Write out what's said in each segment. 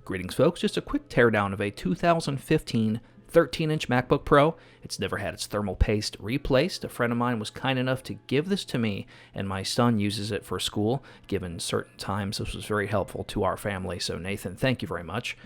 Greetings folks, just a quick teardown of a 2015 13-inch MacBook Pro. It's never had its thermal paste replaced. A friend of mine was kind enough to give this to me, and my son uses it for school. Given certain times, this was very helpful to our family, so Nathan, thank you very much.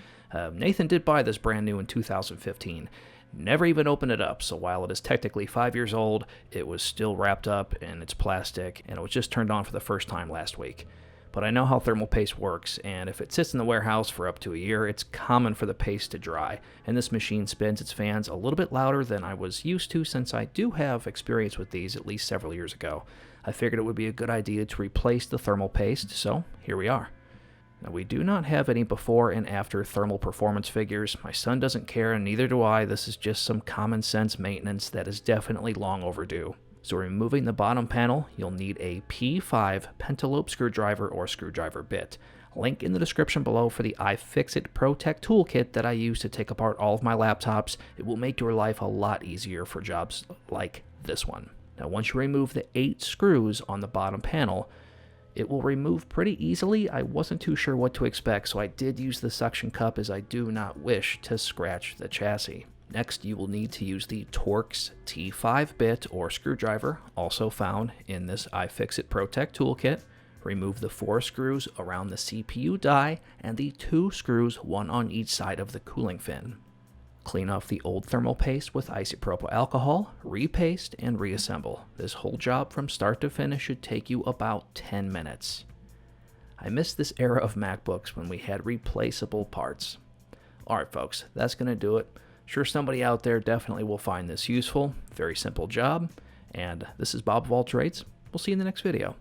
Nathan did buy this brand new in 2015. Never even opened it up, so while it is technically 5 years old, it was still wrapped up in its plastic, and it was just turned on for the first time last week. But I know how thermal paste works, and if it sits in the warehouse for up to a year, it's common for the paste to dry, and this machine spins its fans a little bit louder than I was used to since I do have experience with these at least several years ago. I figured it would be a good idea to replace the thermal paste, so here we are. Now, we do not have any before and after thermal performance figures. My son doesn't care, and neither do I. This is just some common sense maintenance that is definitely long overdue. So removing the bottom panel, you'll need a P5 pentalobe screwdriver or screwdriver bit. Link in the description below for the iFixit ProTech toolkit that I use to take apart all of my laptops. It will make your life a lot easier for jobs like this one. Now, once you remove the 8 screws on the bottom panel, it will remove pretty easily. I wasn't too sure what to expect, so I did use the suction cup as I do not wish to scratch the chassis. Next, you will need to use the Torx T5 bit or screwdriver, also found in this iFixit ProTech toolkit. Remove the 4 screws around the CPU die and the 2 screws, one on each side of the cooling fin. Clean off the old thermal paste with isopropyl alcohol, repaste, and reassemble. This whole job from start to finish should take you about 10 minutes. I miss this era of MacBooks when we had replaceable parts. Alright folks, that's going to do it. Sure, somebody out there definitely will find this useful. Very simple job. And this is Bob of All Trades. We'll see you in the next video.